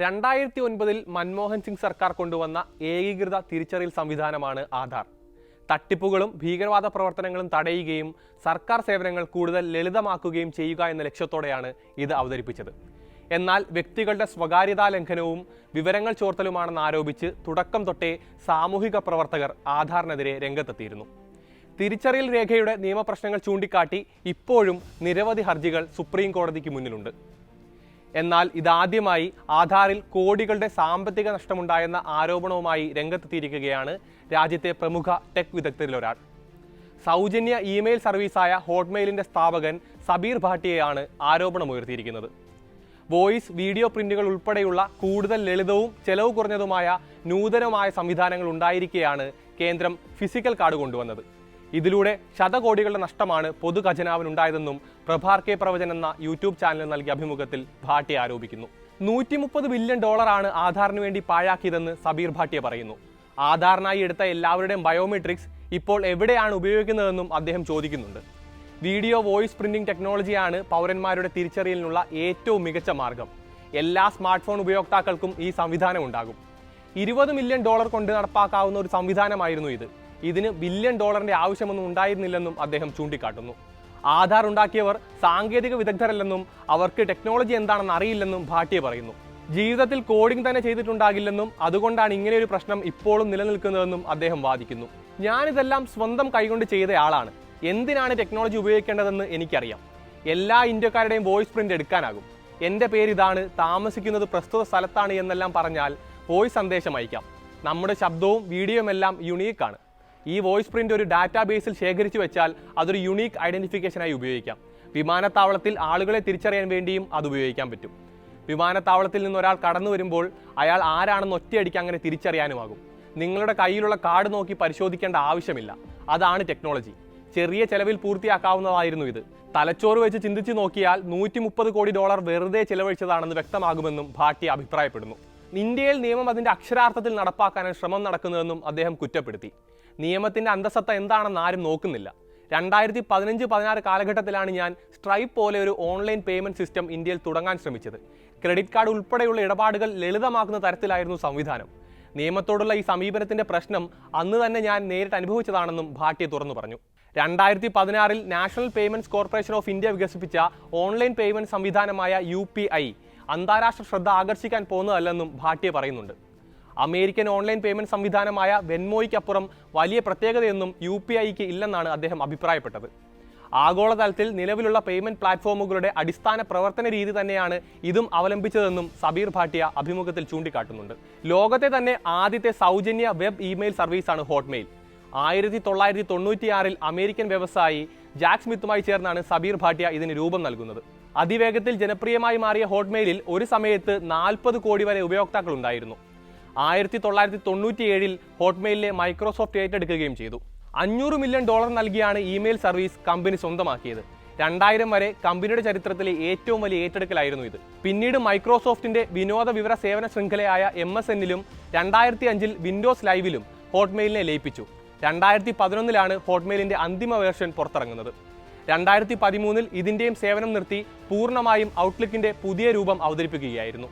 2009 മൻമോഹൻ സിംഗ് സർക്കാർ കൊണ്ടുവന്ന ഏകീകൃത തിരിച്ചറിയൽ സംവിധാനമാണ് ആധാർ. തട്ടിപ്പുകളും ഭീകരവാദ പ്രവർത്തനങ്ങളും തടയുകയും സർക്കാർ സേവനങ്ങൾ കൂടുതൽ ലളിതമാക്കുകയും ചെയ്യുക എന്ന ലക്ഷ്യത്തോടെയാണ് ഇത് അവതരിപ്പിച്ചത്. എന്നാൽ വ്യക്തികളുടെ സ്വകാര്യതാ ലംഘനവും വിവരങ്ങൾ ചോർത്തലുമാണെന്ന് ആരോപിച്ച് തുടക്കം തൊട്ടേ സാമൂഹിക പ്രവർത്തകർ ആധാറിനെതിരെ രംഗത്തെത്തിയിരുന്നു. തിരിച്ചറിയൽ രേഖയുടെ നിയമപ്രശ്നങ്ങൾ ചൂണ്ടിക്കാട്ടി ഇപ്പോഴും നിരവധി ഹർജികൾ സുപ്രീം കോടതിക്ക് മുന്നിലുണ്ട്. എന്നാൽ ഇതാദ്യമായി ആധാറിൽ കോടികളുടെ സാമ്പത്തിക നഷ്ടമുണ്ടായെന്ന ആരോപണവുമായി രംഗത്തെത്തിയിരിക്കുകയാണ് രാജ്യത്തെ പ്രമുഖ ടെക് വിദഗ്ധരിലൊരാൾ. സൗജന്യ ഇമെയിൽ സർവീസായ ഹോട്ട്മെയിലിന്റെ സ്ഥാപകൻ സബീർ ഭാട്ടിയയാണ് ആരോപണമുയർത്തിയിരിക്കുന്നത്. വോയിസ്, വീഡിയോ പ്രിന്റുകൾ ഉൾപ്പെടെയുള്ള കൂടുതൽ ലളിതവും ചെലവ് കുറഞ്ഞതുമായ നൂതനമായ സംവിധാനങ്ങൾ ഉണ്ടായിരിക്കെയാണ് കേന്ദ്രം ഫിസിക്കൽ കാർഡ് കൊണ്ടുവന്നത്. ഇതിലൂടെ ശതകോടികളുടെ നഷ്ടമാണ് പൊതുഖജനാവിനുണ്ടായതെന്നും പ്രഭാർ കെ പ്രവചൻ എന്ന യൂട്യൂബ് ചാനലിൽ നൽകിയ അഭിമുഖത്തിൽ ഭാട്ടിയ ആരോപിക്കുന്നു. $130 ബില്യൺ ആധാറിന് വേണ്ടി പാഴാക്കിയതെന്ന് സബീർ ഭാട്ടിയ പറയുന്നു. ആധാറിനായി എടുത്ത എല്ലാവരുടെയും ബയോമെട്രിക്സ് ഇപ്പോൾ എവിടെയാണ് ഉപയോഗിക്കുന്നതെന്നും അദ്ദേഹം ചോദിക്കുന്നുണ്ട്. വീഡിയോ വോയിസ് പ്രിന്റിംഗ് ടെക്നോളജിയാണ് പൗരന്മാരുടെ തിരിച്ചറിയലിനുള്ള ഏറ്റവും മികച്ച മാർഗം. എല്ലാ സ്മാർട്ട് ഫോൺ ഉപയോക്താക്കൾക്കും ഈ സംവിധാനം ഉണ്ടാകും. $20 മില്യൺ കൊണ്ട് നടപ്പാക്കാവുന്ന ഒരു സംവിധാനമായിരുന്നു ഇത്. ഇതിന് $1 ബില്യൺ ആവശ്യമൊന്നും ഉണ്ടായിരുന്നില്ലെന്നും അദ്ദേഹം ചൂണ്ടിക്കാട്ടുന്നു. ആധാർ ഉണ്ടാക്കിയവർ സാങ്കേതിക വിദഗ്ധരല്ലെന്നും അവർക്ക് ടെക്നോളജി എന്താണെന്ന് അറിയില്ലെന്നും ഭാട്ടിയ പറയുന്നു. ജീവിതത്തിൽ കോഡിംഗ് തന്നെ ചെയ്തിട്ടുണ്ടാകില്ലെന്നും അതുകൊണ്ടാണ് ഇങ്ങനെയൊരു പ്രശ്നം ഇപ്പോഴും നിലനിൽക്കുന്നതെന്നും അദ്ദേഹം വാദിക്കുന്നു. ഞാനിതെല്ലാം സ്വന്തം കൈകൊണ്ട് ചെയ്തയാളാണ്. എന്തിനാണ് ടെക്നോളജി ഉപയോഗിക്കേണ്ടതെന്ന് എനിക്കറിയാം. എല്ലാ ഇന്ത്യക്കാരുടെയും വോയിസ് പ്രിന്റ് എടുക്കാനാകും. എൻ്റെ പേരിതാണ്, താമസിക്കുന്നത് പ്രസ്തുത സ്ഥലത്താണ് എന്നെല്ലാം പറഞ്ഞാൽ വോയിസ് സന്ദേശം അയക്കാം. നമ്മുടെ ശബ്ദവും വീഡിയോയും എല്ലാം യുണീക്കാണ്. ഈ വോയിസ് പ്രിന്റ് ഒരു ഡാറ്റാബേസിൽ ശേഖരിച്ചു വെച്ചാൽ അതൊരു യുണീക്ക് ഐഡന്റിഫിക്കേഷനായി ഉപയോഗിക്കാം. വിമാനത്താവളത്തിൽ ആളുകളെ തിരിച്ചറിയാൻ വേണ്ടിയും അത് ഉപയോഗിക്കാൻ പറ്റും. വിമാനത്താവളത്തിൽ നിന്ന് ഒരാൾ കടന്നു വരുമ്പോൾ അയാൾ ആരാണെന്ന് ഒറ്റയടിക്ക് അങ്ങനെ തിരിച്ചറിയാനുമാകും. നിങ്ങളുടെ കയ്യിലുള്ള കാർഡ് നോക്കി പരിശോധിക്കേണ്ട ആവശ്യമില്ല. അതാണ് ടെക്നോളജി. ചെറിയ ചെലവിൽ പൂർത്തിയാക്കാവുന്നതായിരുന്നു ഇത്. തലച്ചോറ് വെച്ച് ചിന്തിച്ചു നോക്കിയാൽ $130 കോടി വെറുതെ ചെലവഴിച്ചതാണെന്ന് വ്യക്തമാകുമെന്നും ഭാട്ടിയ അഭിപ്രായപ്പെടുന്നു. ഇന്ത്യയിൽ നിയമം അതിന്റെ അക്ഷരാർത്ഥത്തിൽ നടപ്പാക്കാനാണ് ശ്രമം നടക്കുന്നതെന്നും അദ്ദേഹം കുറ്റപ്പെടുത്തി. നിയമത്തിന്റെ അന്തസത്ത എന്താണെന്ന് ആരും നോക്കുന്നില്ല. 2015-16 കാലഘട്ടത്തിലാണ് ഞാൻ സ്ട്രൈപ്പ് പോലെ ഒരു ഓൺലൈൻ പേയ്മെന്റ് സിസ്റ്റം ഇന്ത്യയിൽ തുടങ്ങാൻ ശ്രമിച്ചത്. ക്രെഡിറ്റ് കാർഡ് ഉൾപ്പെടെയുള്ള ഇടപാടുകൾ ലളിതമാക്കുന്ന തരത്തിലായിരുന്നു സംവിധാനം. നിയമത്തോടുള്ള ഈ സമീപനത്തിന്റെ പ്രശ്നം അന്ന് തന്നെ ഞാൻ നേരിട്ട് അനുഭവിച്ചതാണെന്നും ഭാട്ടിയ തുറന്നു പറഞ്ഞു. 2016 national payments corporation of India വികസിപ്പിച്ച ഓൺലൈൻ പേയ്മെന്റ് സംവിധാനമായ UPI അന്താരാഷ്ട്ര ശ്രദ്ധ ആകർഷിക്കാൻ പോകുന്നതല്ലെന്നും ഭാട്ടിയ പറയുന്നുണ്ട്. അമേരിക്കൻ ഓൺലൈൻ പേയ്മെന്റ് സംവിധാനമായ വെൻമോയ്ക്കപ്പുറം വലിയ പ്രത്യേകതയൊന്നും UPIക്ക് ഇല്ലെന്നാണ് അദ്ദേഹം അഭിപ്രായപ്പെട്ടത്. ആഗോളതലത്തിൽ നിലവിലുള്ള പേയ്മെന്റ് പ്ലാറ്റ്ഫോമുകളുടെ അടിസ്ഥാന പ്രവർത്തന രീതി തന്നെയാണ് ഇതും അവലംബിച്ചതെന്നും സബീർ ഭാട്ടിയ അഭിമുഖത്തിൽ ചൂണ്ടിക്കാട്ടുന്നുണ്ട്. ലോകത്തെ തന്നെ ആദ്യത്തെ സൗജന്യ വെബ് ഇമെയിൽ സർവീസാണ് ഹോട്ട്മെയിൽ. 1996 അമേരിക്കൻ വ്യവസായി ജാക്ക് സ്മിത്തുമായി ചേർന്നാണ് സബീർ ഭാട്ടിയ ഇതിന് രൂപം നൽകുന്നത്. അതിവേഗത്തിൽ ജനപ്രിയമായി മാറിയ ഹോട്ട്മെയിലിൽ ഒരു സമയത്ത് 40 കോടി വരെ ഉപയോക്താക്കൾ ഉണ്ടായിരുന്നു. 1997 ഹോട്ട്മെയിലിനെ മൈക്രോസോഫ്റ്റ് ഏറ്റെടുക്കുകയും ചെയ്തു. $500 മില്യൺ നൽകിയാണ് ഇമെയിൽ സർവീസ് കമ്പനി സ്വന്തമാക്കിയത്. 2000 വരെ കമ്പനിയുടെ ചരിത്രത്തിലെ ഏറ്റവും വലിയ ഏറ്റെടുക്കലായിരുന്നു ഇത്. പിന്നീട് മൈക്രോസോഫ്റ്റിന്റെ വിനോദ വിവര സേവന ശൃംഖലയായ MSNലും 2005 വിൻഡോസ് ലൈവിലും ഹോട്ട്മെയിലിനെ ലയിപ്പിച്ചു. 2011 ഹോട്ട്മെയിലിന്റെ അന്തിമ വേർഷൻ പുറത്തിറങ്ങുന്നത്. 2013 ഇതിന്റെയും സേവനം നിർത്തി പൂർണ്ണമായും ഔട്ട്ലുക്കിന്റെ പുതിയ രൂപം അവതരിപ്പിക്കുകയായിരുന്നു.